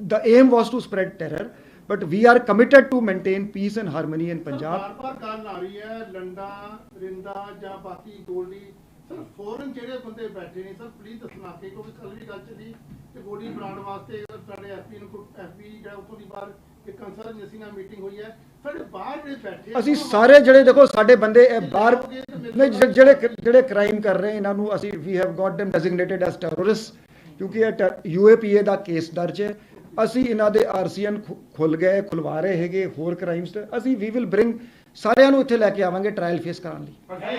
the aim was to spread terror, but we are committed to maintain peace and harmony in Punjab. ਬਾਰ-ਬਾਰ ਗੱਲ ਆ ਰਹੀ ਹੈ ਲੰਡਾ, ਰਿੰਦਾ ਜਾਂ ਬਾਕੀ ਗੋਲਡੀ, ਸਰ ਫੋਰਨ ਜਿਹੜੇ ਬੰਦੇ ਬੈਠੇ ਨੇ, ਸਰ ਪਲੀਜ਼ ਦੱਸਣਾ ਕਿ ਕਿਉਂਕਿ ਕੱਲ ਵੀ ਗੱਲ ਚੱਲੀ ਤੇ ਗੋਲੀ ਬਣਾਉਣ ਵਾਸਤੇ ਸਾਡੇ ਐਸਪੀ ਨੂੰ, ਐਸਪੀ ਜਿਹੜਾ ਉੱਥੋਂ ਦੀ ਬਾਹਰ ਇੱਕ ਕੰਸਰਨ ਅਸੀਂ ਨਾਲ ਮੀਟਿੰਗ ਹੋਈ ਹੈ, ਸਾਡੇ ਬਾਹਰ ਜਿਹੜੇ ਬੈਠੇ ਅਸੀਂ ਸਾਰੇ ਜਿਹੜੇ ਦੇਖੋ ਸਾਡੇ ਬੰਦੇ ਇਹ ਬਾਹਰ ਨਹੀਂ, ਜਿਹੜੇ ਕ੍ਰਾਈਮ ਕਰ ਰਹੇ ਇਹਨਾਂ ਨੂੰ ਅਸੀਂ we have got them designated as terrorists, ਕਿਉਂਕਿ ਇਹ UAPA ਦਾ ਕੇਸ ਦਰਜ ਹੈ। ਅਸੀਂ ਇਹਨਾਂ ਦੇ RCN ਖੁਲਵਾ ਰਹੇ ਹੈਗੇ ਹੋਰ ਕ੍ਰਾਈਮਸ ਤੇ, ਅਸੀਂ ਵੀ ਵਿਲ ਬ੍ਰਿੰਗ ਸਾਰਿਆਂ ਨੂੰ ਇੱਥੇ ਲੈ ਕੇ ਆਵਾਂਗੇ ਟ੍ਰਾਇਲ ਫੇਸ ਕਰਾਉਣ ਲਈ। ਪਰ ਇਹ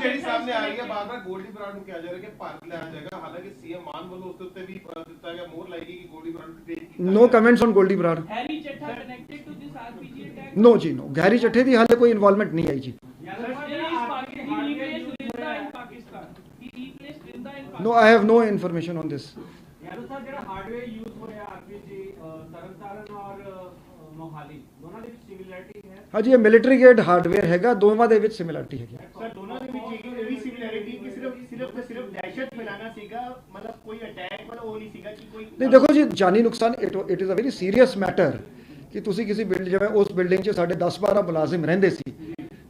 ਜਿਹੜੀ ਸਾਹਮਣੇ ਆ ਰਹੀ ਹੈ ਬਾਰ-ਬਾਰ ਗੋਲਡੀ ਬਰਾੜ ਨੂੰ ਕਿਹਾ ਜਾ ਰਿਹਾ ਕਿ ਭਾਰਤ ਲੈਣਾ ਜਾਏਗਾ, ਹਾਲਾਂਕਿ ਸੀਐਮ ਮਾਨ ਵੱਲੋਂ ਉਸ ਉੱਤੇ ਵੀ ਦਿੱਤਾ ਗਿਆ, ਮੋਹਰ ਲਾਈ ਗਈ ਕਿ ਗੋਲਡੀ ਬਰਾੜ ਨੂੰ ਟ੍ਰੇਨ ਕੀਤਾ। No comments on Goldy Brar. Harry Chetta connected to this RPG attack? No ਜੀ, ਨੋ। ਗਹਿਰੀ ਚੱਠੇ ਦੀ ਹਾਲੇ ਕੋਈ ਇਨਵੋਲਵਮੈਂਟ ਨਹੀਂ ਆਈ ਜੀ। He replaced Rinda in Pakistan. He replaced Rinda in Pakistan. No, I have no information on this. Yadav ਸਾਹਿਬ ਜਿਹੜਾ hardware use ਹੋਇਆ RPG Tarn Taran ਔਰ ਮੋਹਾਲੀ ਦੋਨਾਂ ਦੇ ਵਿੱਚ ਸਿਮਿਲੈਰਿਟੀ ਹੈ? ਹਾਂਜੀ, ਇਹ ਮਿਲਟਰੀ ਗ੍ਰੇਡ ਹਾਰਡਵੇਅਰ ਹੈਗਾ, ਦੋਵਾਂ ਦੇ ਵਿੱਚ ਸਿਮਿਲਰਿਟੀ ਹੈਗੀ। ਸਰ ਦੋਨਾਂ ਦੇ ਵਿੱਚ ਇਹ ਵੀ ਸਿਮਿਲੈਰਿਟੀ ਕਿ ਸਿਰਫ ਦਹਿਸ਼ਤ ਫੈਲਾਣਾ ਸੀਗਾ, ਮਤਲਬ ਕੋਈ ਅਟੈਕ ਵਾਲਾ ਉਹ ਨਹੀਂ ਸੀਗਾ ਕਿ ਕੋਈ ਨਹੀਂ ਦੇਖੋ ਜੀ, ਜਾਨੀ ਨੁਕਸਾਨ it is a very serious matter ਕਿ ਤੁਸੀਂ ਕਿਸੇ ਬਿਲਡਿੰਗ, ਜਿਵੇਂ ਉਸ ਬਿਲਡਿੰਗ 'ਚ ਸਾਡੇ 10-12 ਮੁਲਾਜ਼ਮ ਰਹਿੰਦੇ ਸੀ,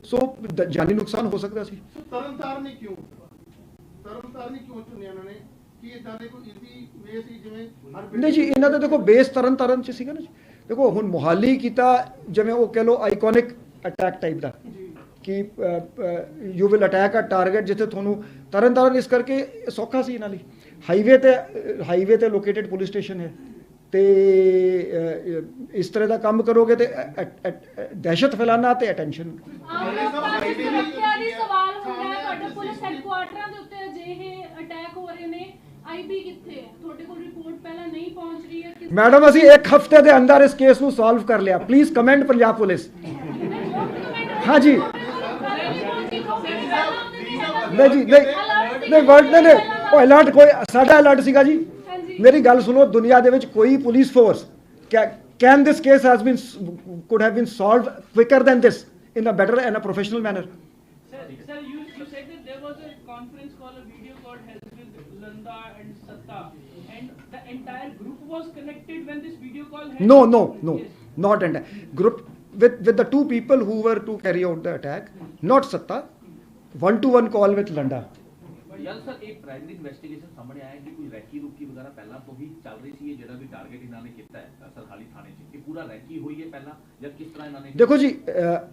ਸੋ ਜਾਨੀ ਨੁਕਸਾਨ ਹੋ ਸਕਦਾ ਸੀ। ਤਰਨਤਾਰਨ ਕਿਉਂ ਚੁਣਿਆ ਉਹਨਾਂ ਨੇ? ਕੀ ਇਦਾਂ ਦੇ ਕੋਈ ਈਜ਼ੀ ਵੇ ਸੀ ਜਿਵੇਂ ਨਹੀਂ ਜੀ, ਇਹਨਾਂ ਦਾ ਦੇਖੋ ਬੇਸ ਤਰਨਤਾਰਨ 'ਚ ਸੀਗਾ ਨਾ ਜੀ। ਦੇਖੋ ਹੁਣ ਮੋਹਾਲੀ ਕੀਤਾ, ਜਿਵੇਂ ਉਹ ਕਹਿ ਲਓ ਆਈਕੋਨਿਕ ਅਟੈਕ ਟਾਈਪ ਦਾ ਕਿ you will attack a target, ਜਿੱਥੇ ਤੁਹਾਨੂੰ ਤਰਨਤਾਰਨ ਇਸ ਕਰਕੇ ਸੌਖਾ ਸੀ ਇਹਨਾਂ ਲਈ, ਹਾਈਵੇ ਤੇ ਲੋਕੇਟਡ ਪੁਲਿਸ ਸਟੇਸ਼ਨ ਹੈ, ਤੇ ਇਸ ਤਰ੍ਹਾਂ ਦਾ ਕੰਮ ਕਰੋਗੇ ਤੇ ਦਹਿਸ਼ਤ ਫੈਲਾਣਾ ਤੇ ਅਟੈਂਸ਼ਨ। ਸਵਾਲ ਹੁੰਦਾ ਹੈ ਤੁਹਾਡੇ ਪੁਲਿਸ ਹੈਡਕੁਆਰਟਰਾਂ ਦੇ ਉੱਤੇ ਅਜਿਹੇ ਅਟੈਕ ਹੋ ਰਹੇ ਨੇ, ਆਈਬੀ ਕਿੱਥੇ ਹੈ? ਤੁਹਾਡੇ ਕੋਲ ਰਿਪੋਰਟ ਪਹਿਲਾਂ ਨਹੀਂ ਪਹੁੰਚ ਰਹੀ ਹੈ? ਮੈਡਮ ਅਸੀਂ 1 ਹਫ਼ਤੇ ਦੇ ਅੰਦਰ ਇਸ ਕੇਸ ਨੂੰ ਸੋਲਵ ਕਰ ਲਿਆ। Please comment Punjab police. हाँ जी, नहीं जी, नहीं वर्ड ने ਉਹ ਅਲਰਟ ਕੋਈ ਸਾਡਾ ਅਲਰਟ ਸੀਗਾ ਜੀ। ਮੇਰੀ ਗੱਲ ਸੁਣੋ, ਦੁਨੀਆ ਦੇ ਵਿੱਚ ਕੋਈ police force can this case has been could have been solved quicker than this in a better and a professional manner? Sir, you said that there was a conference call, a video call held with Landa and Satta, and the entire group was connected when this video call held? No, yes. Not entire group. With the two people who were to carry out the attack, not Satta, 1-to-1 call with Landa. ਯਾਰ sir ਇਹ primary investigation ਸਾਹਮਣੇ ਆਇਆ ਕਿ ਕੋਈ recce ਰੁਕੀ ਵਗੈਰਾ ਪਹਿਲਾਂ ਤੋਂ ਹੀ ਚੱਲ ਰਹੀ ਸੀ, ਇਹ ਜਿਹੜਾ ਵੀ ਟਾਰਗੇਟ ਇਹਨਾਂ ਨੇ ਕੀਤਾ ਹੈ ਸਰਹਾਲੀ ਥਾਣੇ 'ਚ, ਇਹ ਪੂਰਾ ਰੈਕੀ ਹੋਈ ਹੈ ਪਹਿਲਾਂ ਜਾਂ ਕਿਸ ਤਰ੍ਹਾਂ ਇਹਨਾਂ ਨੇ? ਦੇਖੋ ਜੀ,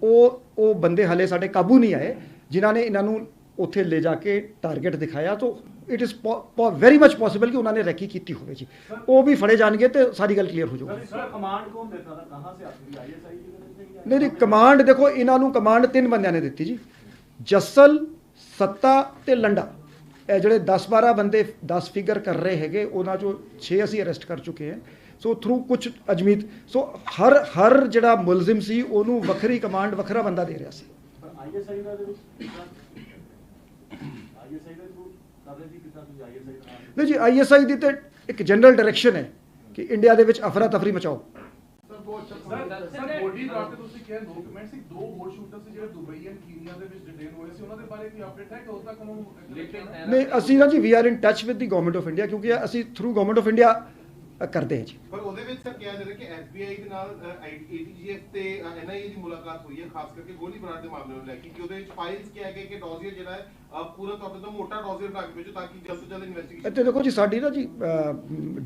ਉਹ ਬੰਦੇ ਹਲੇ ਸਾਡੇ ਕਾਬੂ ਨਹੀਂ ਆਏ ਜਿਨ੍ਹਾਂ ਨੇ ਇਹਨਾਂ ਨੂੰ ਉੱਥੇ ਲੈ ਜਾ ਕੇ ਟਾਰਗੇਟ ਦਿਖਾਇਆ। ਤਾਂ it is very much possible ਕਿ ਉਹਨਾਂ ਨੇ ਰੈਕੀ ਕੀਤੀ ਹੋਵੇ ਜੀ, ਉਹ ਵੀ ਫੜੇ ਜਾਣਗੇ ਤੇ ਸਾਰੀ ਗੱਲ ਕਲੀਅਰ ਹੋ ਜਾਊਗੀ। सर कमांड कौन देता था, कहाँ से आती थी? ISI की तरफ से या- ਨਹੀਂ ਕਮਾਂਡ ਦੇਖੋ, ਇਹਨਾਂ ਨੂੰ ਕਮਾਂਡ 3 ਬੰਦਿਆਂ ਨੇ ਦਿੱਤੀ ਜੀ, ਜੱਸਲ, ਸੱਤਾ ਤੇ ਲੰਡਾ। ਇਹ ਜਿਹੜੇ 10-12 ਬੰਦੇ 10 ਫਿਗਰ ਕਰ ਰਹੇ ਹੈਗੇ, ਉਹਨਾਂ ਚੋਂ 6 ਅਸੀਂ ਅਰੈਸਟ ਕਰ ਚੁੱਕੇ ਹਾਂ। ਸੋ ਥਰੂ ਕੁਝ ਅਜਮੀਤ, ਸੋ ਹਰ ਜਿਹੜਾ ਮੁਲਜ਼ਮ ਸੀ ਉਹਨੂੰ ਵੱਖਰੀ ਕਮਾਂਡ, ਵੱਖਰਾ ਬੰਦਾ ਦੇ ਰਿਹਾ ਸੀ। ISI ਦਾ ਦੇ ਵਿੱਚ ISI ਦੇ ਥਰੂ ਕਰ ਰਹੇ ਸੀ, ਕਿੱਦਾਂ ਤੁਸੀਂ ISI ਦਾ ਨਾਮ? ਨਹੀਂ ਜੀ, ISI ਦੀ ਤੇ ਇੱਕ ਜਨਰਲ ਡਾਇਰੈਕਸ਼ਨ ਹੈ ਕਿ ਇੰਡੀਆ ਦੇ ਵਿੱਚ ਅਫਰਾ ਤਫਰੀ ਮਚਾਓ। ਸਰ ਬਹੁਤ ਅੱਛਾ ਸਰ ਗੋਲਡੀ ਬਰਾਡ ਤੇ ਤੁਸੀਂ ਕਿਹਾ ਨੋ ਕਮੈਂਟ ਸੀ, 2 ਹੋਰ ਸ਼ੂਟਰ ਸੀ ਜਿਹੜੇ ਦੁਬਈ ਐਂਡ ਕੀਨੀਆ ਦੇ ਵਿੱਚ ਡਿਟੇਨ ਹੋਏ ਸੀ, ਉਹਨਾਂ ਦੇ ਬਾਰੇ ਕੋਈ ਅਪਡੇਟ ਹੈ ਕਿ ਉਦੋਂ ਤੱਕ ਉਹਨੂੰ ਨਹੀਂ, ਅਸੀਂ ਨਾ ਜੀ we are in touch with the government of India, ਕਿਉਂਕਿ ਅਸੀਂ ਥਰੂ ਗਵਰਨਮੈਂਟ ਆਫ ਇੰਡੀਆ ਕਰਦੇ ਹਾਂ ਜੀ। ਪਰ ਉਹਦੇ ਵਿੱਚ ਸਰ ਕਿਹਾ ਜਾ ਰਿਹਾ ਕਿ FBI ਦੇ ਨਾਲ ATGF ਤੇ NIA ਦੀ ਮੁਲਾਕਾਤ ਹੋਈ ਹੈ, ਖਾਸ ਕਰਕੇ ਗੋਲੀ ਬਰਾਡ ਦੇ ਮਾਮਲੇ ਨੂੰ ਲੈ ਕੇ, ਕਿ ਉਹਦੇ ਵਿੱਚ ਫਾਈਲਸ ਕਿਹਾ ਗਿਆ ਕਿ ਡੋਜ਼ੀਅਰ ਜਿਹੜਾ ਹੈ ਪੂਰਾ ਤੌਰ ਤੇ ਮੋਟਾ ਡੋਜ਼ੀਅਰ ਬਣਾ ਕੇ ਭੇਜੋ ਤਾਂ ਕਿ ਜਲਦ ਤੋਂ ਜਲਦ ਇਨਵੈਸਟੀਗੇਸ਼ਨ। ਇੱਥੇ ਦੇਖੋ ਜੀ, ਸਾਡੀ ਨਾ ਜੀ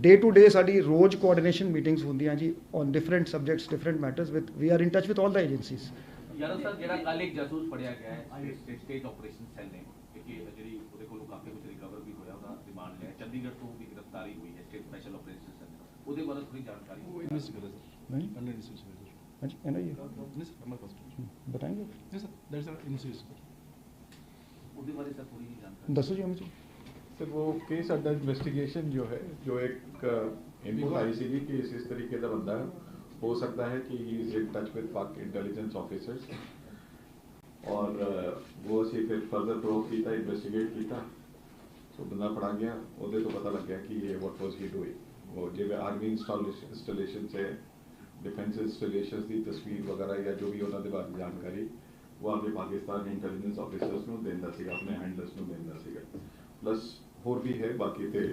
ਡੇ ਟੂ ਡੇ ਸਾਡੀ ਰੋਜ਼ ਕੋਆਰਡੀਨੇਸ਼ਨ ਮੀਟਿੰਗਸ ਹੁੰਦੀਆਂ ਜੀ on different subjects, different matters with we are in touch with all the agencies. ਯਾਰ ਸਰ ਜਿਹੜਾ ਕੱਲ ਇੱਕ ਜਾਸੂਸ ਫੜਿਆ ਗਿਆ ਹੈ ਸਟੇਟ ਆਪਰੇਸ਼ਨ ਸੈੱਲ ਨੇ, ਕਿ ਜਿਹੜੀ ਉਹਦੇ ਕੋਲੋਂ ਕਾਫੀ ਕੁਝ ਰਿਕਵਰ ਵੀ ਹੋਇਆ, ਉਹਦਾ ਰਿਮਾਂਡ ਲਿਆ, ਚੰਡੀਗੜ੍ਹ ਤੋਂ ਵੀ ਗ੍ਰਿਫਤਾਰੀ ਹੋਈ ਹੈ ਸਟੇਟ ਸਪੈਸ਼ਲ ਆਪਰੇਸ਼ਨ ਸੈੱਲ, ਉਹਦੇ ਬਾਰੇ ਥੋੜੀ ਜਾਣਕਾਰੀ हाँ जी, है ना ये बताएंगे, ਉਹਦੇ ਬਾਰੇ ਸਰ ਥੋੜੀ ਜਾਣਕਾਰੀ दसो जी हमें। सर वो केस अंडर इन्वेस्टिगेशन जो है, जो एक इनपुट आई सी कि इस तरीके का बंदा हो सकता है कि he is in touch with पाक इंटेलिजेंस ऑफिसर्स, और वो असी फिर फर्दर प्रोव किया, इन्वेस्टिगेट किया, तो बंदा फड़ा गया, ਉਹਦੇ ਤੋਂ पता लग गया कि ये व्हाट वाज ही डूइंग। वो जिवें आर्मी इंस्टॉलेशन से डिफेंस इंस्टॉलेशन की तस्वीर वगैरह या जो भी ਉਹਨਾਂ ਦੇ ਬਾਰੇ ਜਾਣਕਾਰੀ वो आगे पाकिस्तान इंटेलिजेंस ऑफिसर्स ਨੂੰ ਦਿੰਦਾ ਸੀਗਾ, ਆਪਣੇ हैंडलर्स ਨੂੰ ਦਿੰਦਾ ਸੀਗਾ। प्लस ਹੋਰ भी है बाकी ਤੇ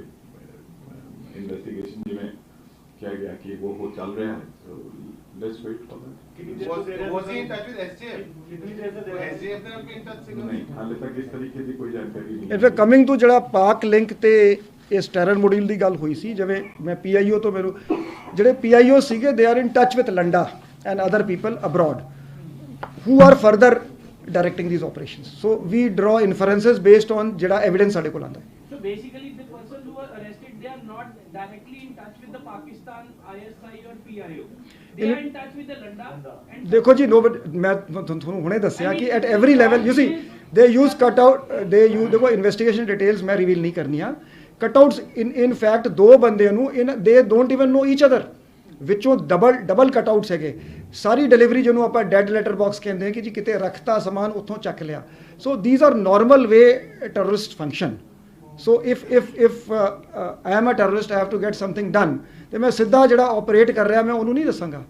इन्वेस्टिगेशन जिवें किया गया कि वो चल रहा है, so let's wait for that। was he in touch with SJF? कितनी देर से दे रहे हैं? SJF ने उनके इन टच से नहीं, हाले तक इस तरीके की कोई जानकारी नहीं ਇਨਫੈਕਟ ਕਮਿੰਗ ਟੂ ਜਿਹੜਾ ਪਾਕ ਲਿੰਕ ਤੇ ਇਸ ਟੈਰਰ ਮੋਡਿਊਲ ਦੀ ਗੱਲ ਹੋਈ ਸੀ, ਜਿਵੇਂ ਮੈਂ PIO ਤੋਂ ਮੈਨੂੰ ਜਿਹੜੇ PIO ਸੀਗੇ, they are in touch with Landa and other people abroad who are further directing these operations. So we draw inferences based on ਜਿਹੜਾ evidence ਸਾਡੇ ਕੋਲ ਆਉਂਦਾ ਹੈ। So basically the persons who were arrested, they are not directly in touch with the Pakistan ISI or PIO. They are in touch with the Landa and ਦੇਖੋ ਜੀ, ਮੈਂ ਤੁਹਾਨੂੰ ਹੁਣੇ ਦੱਸਿਆ ਕਿ at every level you see they use cutout, they use, ਦੇਖੋ investigation details ਮੈਂ reveal ਨਹੀਂ ਕਰਨੀਆਂ। ਕਟਆਊਟਸ ਇਨ ਫੈਕਟ 2 ਬੰਦਿਆਂ ਨੂੰ they don't even know each other, ਵਿੱਚੋਂ ਡਬਲ ਕਟਆਊਟਸ ਹੈਗੇ। ਸਾਰੀ ਡਿਲੀਵਰੀ ਜਿਹਨੂੰ ਆਪਾਂ ਡੈਡ ਲੈਟਰ ਬਾਕਸ ਕਹਿੰਦੇ ਹਾਂ ਕਿ ਜੀ ਕਿਤੇ ਰੱਖਤਾ ਸਮਾਨ ਉੱਥੋਂ ਚੱਕ ਲਿਆ। So these are normal way terrorist function. So if I am a terrorist, I have to get something done, ਤੇ ਮੈਂ ਸਿੱਧਾ ਜਿਹੜਾ ਆਪਰੇਟ ਕਰ ਰਿਹਾ ਮੈਂ ਉਹਨੂੰ ਨਹੀਂ ਦੱਸਾਂਗਾ।